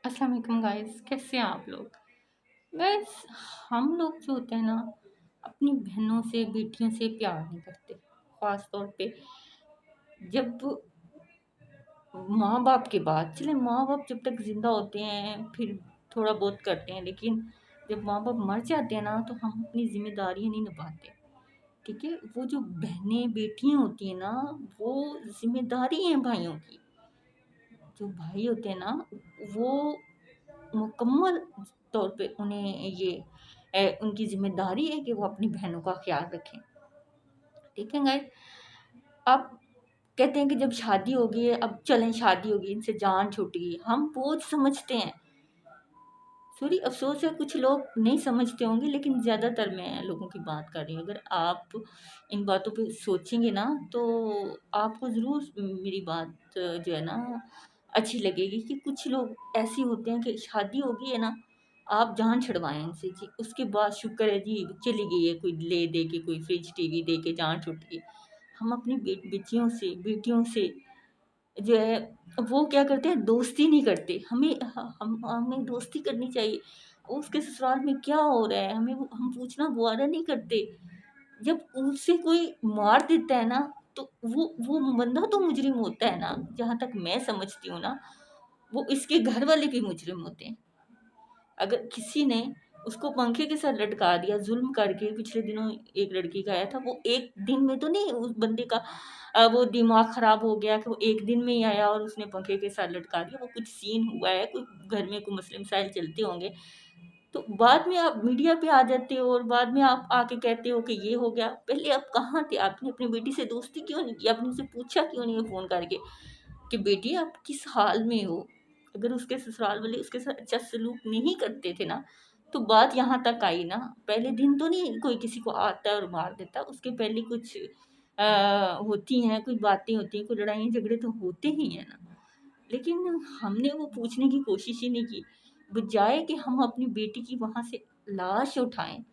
अस्सलाम वालेकुम गाइस, कैसे हैं आप लोग। गाइस, हम लोग जो होते हैं ना, अपनी बहनों से बेटियों से प्यार नहीं करते। ख़ास तौर पे जब माँ बाप के बाद, चले माँ बाप जब तक ज़िंदा होते हैं फिर थोड़ा बहुत करते हैं, लेकिन जब माँ बाप मर जाते हैं ना तो हम अपनी जिम्मेदारियाँ नहीं निभाते। ठीक है, वो जो बहनें बेटियाँ होती हैं ना, वो जिम्मेदारी हैं भाइयों की। जो भाई होते हैं ना, वो मुकम्मल तौर पे उन्हें ये उनकी ज़िम्मेदारी है कि वो अपनी बहनों का ख़्याल रखें। ठीक है गाइस? अब कहते हैं कि जब शादी हो गई है, अब चलें शादी हो गई, इनसे जान छूट गई, हम बोझ समझते हैं। सॉरी, अफ़सोस है कुछ लोग नहीं समझते होंगे, लेकिन ज़्यादातर मैं लोगों की बात कर रही हूँ। अगर आप इन बातों पे सोचेंगे ना तो आपको ज़रूर मेरी बात जो है ना अच्छी लगेगी कि कुछ लोग ऐसे होते हैं कि शादी हो गई है ना, आप जान छुड़वाएँ इनसे जी, उसके बाद शुक्र है जी चली गई है, कोई ले दे के, कोई फ्रिज, टीवी दे के जान छूट गई। हम अपनी बच्चियों से, बेटियों से जो है वो क्या करते हैं, दोस्ती नहीं करते। हमें दोस्ती करनी चाहिए। उसके ससुराल में क्या हो रहा है, हमें हम पूछना गवारा नहीं करते। जब उससे कोई मार देता है ना, तो वो बंदा तो मुजरिम होता है ना, जहाँ तक मैं समझती हूँ ना, वो इसके घर वाले भी मुजरिम होते हैं। अगर किसी ने उसको पंखे के साथ लटका दिया ज़ुल्म करके, पिछले दिनों एक लड़की का आया था, वो एक दिन में तो नहीं, उस बंदे का वो दिमाग ख़राब हो गया कि वो एक दिन में ही आया और उसने पंखे के साथ लटका दिया। वो कुछ सीन हुआ है, कोई घर में कोई मसले मसाइल चलते होंगे, तो बाद में आप मीडिया पे आ जाते हो और बाद में आप आके कहते हो कि ये हो गया। पहले आप कहाँ थे? आपने अपनी बेटी से दोस्ती क्यों नहीं की? आपने उसे पूछा क्यों नहीं है फ़ोन करके कि बेटी आप किस हाल में हो? अगर उसके ससुराल वाले उसके साथ अच्छा सलूक नहीं करते थे ना, तो बात यहाँ तक आई ना। पहले दिन तो नहीं कोई किसी को आता है और मार देता, उसके पहले कुछ होती हैं, कुछ बातें होती हैं, कुछ लड़ाई झगड़े तो होते ही हैं ना। लेकिन हमने वो पूछने की कोशिश ही नहीं की, बजाय कि हम अपनी बेटी की वहाँ से लाश उठाएँ।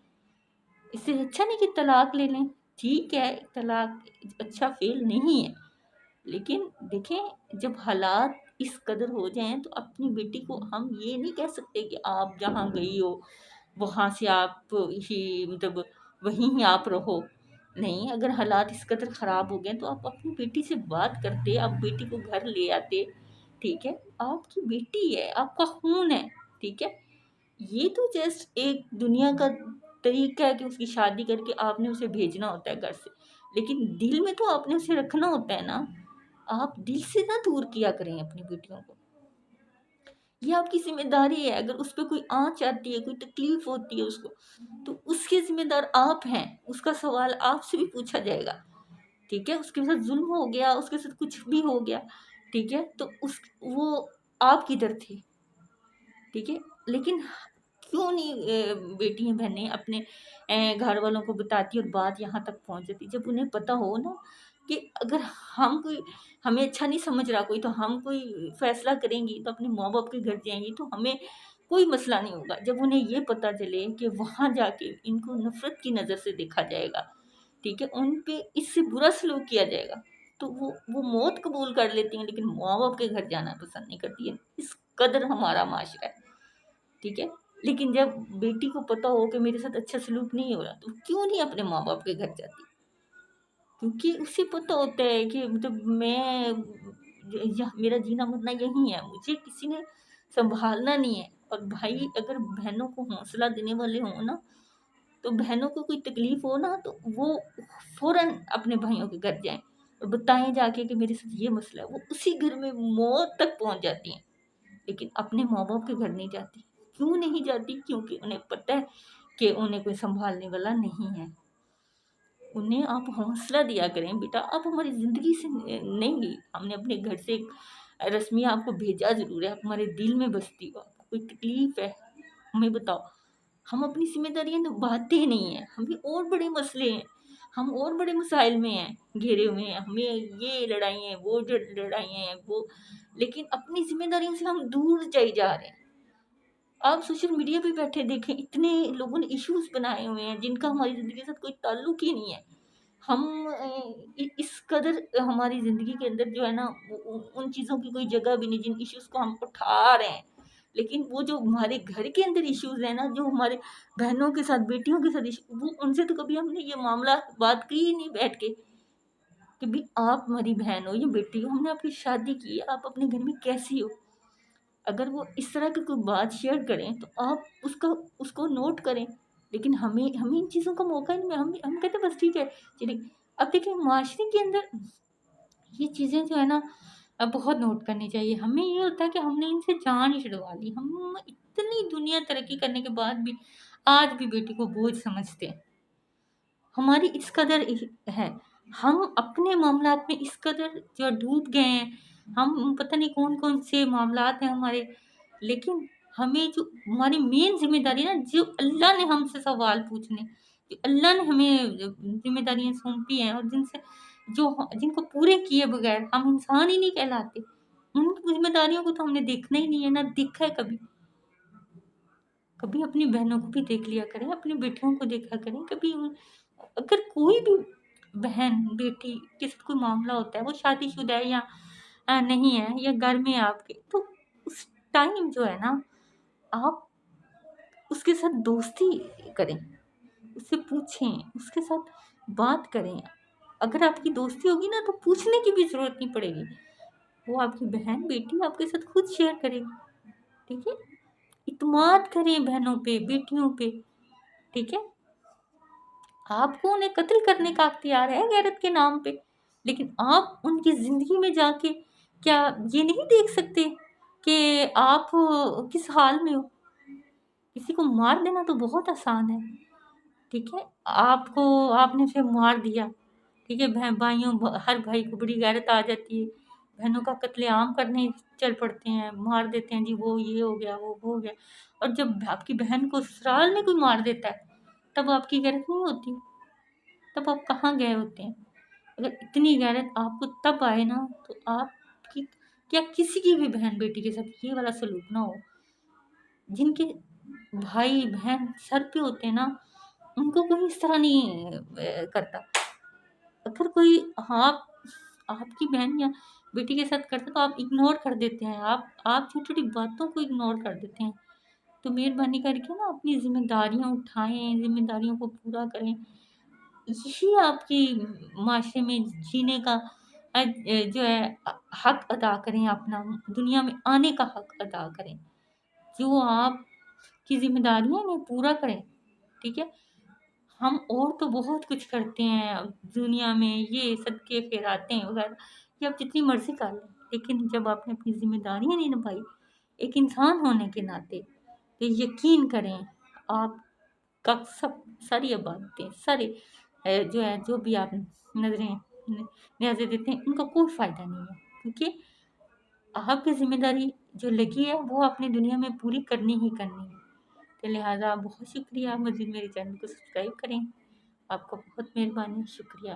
इससे अच्छा नहीं कि तलाक ले लें। ठीक है, तलाक अच्छा फ़ेल नहीं है। लेकिन देखें, जब हालात इस कदर हो जाएँ तो अपनी बेटी को हम ये नहीं कह सकते कि आप जहाँ गई हो वहाँ से आप ही मतलब वहीं ही आप रहो। नहीं, अगर हालात इस कदर ख़राब हो गए तो आप अपनी बेटी से बात करते, आप बेटी को घर ले आते। ठीक है? आपकी बेटी है, आपका खून है। ठीक है? ये तो जस्ट एक दुनिया का तरीका है कि उसकी शादी करके आपने उसे भेजना होता है घर से। लेकिन दिल में तो आपने उसे रखना होता है ना। आप दिल से ना दूर किया करें अपनी बेटियों को। ये आपकी ज़िम्मेदारी है। अगर उस पे कोई आँच आती है, कोई तकलीफ़ होती है उसको, तो उसके ज़िम्मेदार आप हैं। उसका सवाल आपसे भी पूछा जाएगा। ठीक है? उसके साथ ज़ुल्म हो गया, उसके साथ कुछ भी हो गया, ठीक है? तो उस वो आप किधर थे? ठीक है? लेकिन क्यों नहीं बेटियाँ बहनें अपने घर वालों को बताती और बात यहाँ तक पहुँच जाती। जब उन्हें पता हो ना कि अगर हम कोई हमें अच्छा नहीं समझ रहा कोई, तो हम कोई फ़ैसला करेंगी तो अपने माँ-बाप के घर जाएँगी तो हमें कोई मसला नहीं होगा। जब उन्हें ये पता चले कि वहाँ जाके इनको नफ़रत की नज़र से देखा जाएगा, ठीक है? उन पे इससे बुरा सलूक किया जाएगा, तो वो मौत कबूल कर लेती हैं, लेकिन माँ-बाप के घर जाना पसंद नहीं करती हैं। इस कदर हमारा माशरा है। ठीक है? लेकिन जब बेटी को पता हो कि मेरे साथ अच्छा सलूक नहीं हो रहा, तो क्यों नहीं अपने माँ-बाप के घर जाती? क्योंकि उसे पता होता है कि मतलब मेरा जीना मरना यहीं है, मुझे किसी ने सँभालना नहीं है। और भाई अगर बहनों को हौसला देने वाले हों ना, तो बहनों को कोई तकलीफ़ हो ना, तो वो फ़ौरन अपने भाइयों के घर जाएँ और बताएँ जाके कि मेरे साथ ये मसला है। वो उसी घर में मौत तक पहुँच जाती हैं। लेकिन अपने माँ-बाप के घर नहीं जाती। क्यों नहीं जाती? क्योंकि उन्हें पता है कि उन्हें कोई सँभालने वाला नहीं है। उन्हें आप हौसला दिया करें, बेटा आप हमारी ज़िंदगी से नहीं गई, हमने अपने घर से एक रस्मिया आपको भेजा ज़रूर है, आप हमारे दिल में बसती हो, आपको कोई तकलीफ़ है, हमें बताओ। हम अपनी ज़िम्मेदारियाँ निभाते नहीं हैं, हमें और बड़े मसले हैं, हम और बड़े मसाइल में हैं, घिरे हुए हैं, हमें ये लड़ाई हैं, वो ज लड़ाइयाँ हैं, वो लेकिन अपनी ज़िम्मेदारियों से हम दूर जाए जा रहे हैं। आप सोशल मीडिया पे बैठे देखें, इतने लोगों ने इश्यूज़ बनाए हुए हैं, जिनका हमारी ज़िंदगी के साथ कोई ताल्लुक ही नहीं है। हम इस कदर हमारी ज़िंदगी के अंदर जो है ना, उन चीज़ों की कोई जगह भी नहीं जिन इश्यूज़ को हम उठा रहे हैं। لیکن وہ جو ہمارے گھر کے اندر ایشوز ہیں نا، جو ہمارے بہنوں کے ساتھ، بیٹیوں کے ساتھ وہ ان سے تو کبھی ہم نے یہ معاملہ بات کی ہی نہیں بیٹھ کے کہ بھی آپ ہماری بہن ہو یا بیٹی ہو، ہم نے آپ کی شادی کی ہے، آپ اپنے گھر میں کیسی ہو۔ اگر وہ اس طرح کی کوئی بات شیئر کریں تو آپ اس کو نوٹ کریں، لیکن ہمیں ان چیزوں کا موقع ہی نہیں، ہم کہتے ہیں بس ٹھیک ہے چلیے۔ اب دیکھیں معاشرے کے اندر یہ چیزیں جو ہے نا بہت نوٹ کرنی چاہیے۔ ہمیں یہ ہوتا ہے کہ ہم نے ان سے جان ہی چھڑوا لی، ہم اتنی دنیا ترقی کرنے کے بعد بھی آج بھی بیٹی کو بوجھ سمجھتے ہیں۔ ہماری اس قدر ہے، ہم اپنے معاملات میں اس قدر جو ڈوب گئے ہیں، ہم پتہ نہیں کون کون سے معاملات ہیں ہمارے، لیکن ہمیں جو ہماری مین ذمہ داری نا، جو اللہ نے ہم سے سوال پوچھنے، جو اللہ نے ہمیں ذمہ داریاں سونپی ہیں، اور جن کو پورے کیے بغیر ہم انسان ہی نہیں کہلاتے، ان ذمہ داریوں کو تو ہم نے دیکھنا ہی نہیں ہے، نہ دیکھا ہے کبھی۔ کبھی اپنی بہنوں کو بھی دیکھ لیا کریں، اپنی بیٹیوں کو دیکھا کریں۔ کبھی اگر کوئی بھی بہن بیٹی کے ساتھ کوئی معاملہ ہوتا ہے، وہ شادی شدہ ہے یا نہیں ہے، یا گھر میں آپ کے، تو اس ٹائم جو ہے نا آپ اس کے ساتھ دوستی کریں، اس سے پوچھیں، اس کے ساتھ بات کریں۔ اگر آپ کی دوستی ہوگی نا تو پوچھنے کی بھی ضرورت نہیں پڑے گی، وہ آپ کی بہن بیٹی آپ کے ساتھ خود شیئر کرے گی، ٹھیک ہے؟ اعتماد کریں بہنوں پہ، بیٹیوں پہ، ٹھیک ہے؟ آپ کو انہیں قتل کرنے کا اختیار ہے غیرت کے نام پہ، لیکن آپ ان کی زندگی میں جا کے کیا یہ نہیں دیکھ سکتے کہ آپ کس حال میں ہو؟ کسی کو مار دینا تو بہت آسان ہے، ٹھیک ہے؟ آپ نے اسے مار دیا، ٹھیک ہے؟ بھائیوں، ہر بھائی کو بڑی غیرت آ جاتی ہے، بہنوں کا قتل عام کرنے چل پڑتے ہیں، مار دیتے ہیں، جی وہ یہ ہو گیا، وہ ہو گیا۔ اور جب آپ کی بہن کو سسرال میں کوئی مار دیتا ہے تب آپ کی غیرت نہیں ہوتی، تب آپ کہاں گئے ہوتے ہیں؟ اگر اتنی غیرت آپ کو تب آئے نا، تو آپ کی کیا کسی کی بھی بہن بیٹی کے ساتھ یہ والا سلوک نہ ہو۔ جن کے بھائی بہن سر پہ ہوتے ہیں نا، ان کو کوئی اس طرح نہیں کرتا۔ اگر کوئی آپ کی بہن یا بیٹی کے ساتھ کرتا تو آپ اگنور کر دیتے ہیں، آپ چھوٹی چھوٹی باتوں کو اگنور کر دیتے ہیں۔ تو مہربانی کر کے نا اپنی ذمہ داریاں اٹھائیں، ذمہ داریوں کو پورا کریں۔ یہی آپ کی معاشرے میں جینے کا جو ہے حق ادا کریں، اپنا دنیا میں آنے کا حق ادا کریں۔ جو آپ کی ذمہ داریاں انہیں پورا کریں، ٹھیک ہے؟ ہم اور تو بہت کچھ کرتے ہیں دنیا میں، یہ صدقے خیراتیں وغیرہ، یہ آپ جتنی مرضی کر لیں، لیکن جب آپ نے اپنی ذمہ داریاں نہیں نبھائی ایک انسان ہونے کے ناطے، تو یقین کریں آپ کا ساری عبادتیں، سارے جو بھی آپ نظریں نیازیں دیتے ہیں، ان کا کوئی فائدہ نہیں ہے، کیونکہ آپ کی ذمہ داری جو لگی ہے وہ اپنی دنیا میں پوری کرنی ہی کرنی ہے۔ تو لہٰذا بہت شکریہ، مزید میرے چینل کو سبسکرائب کریں۔ آپ کا بہت مہربانی، شکریہ۔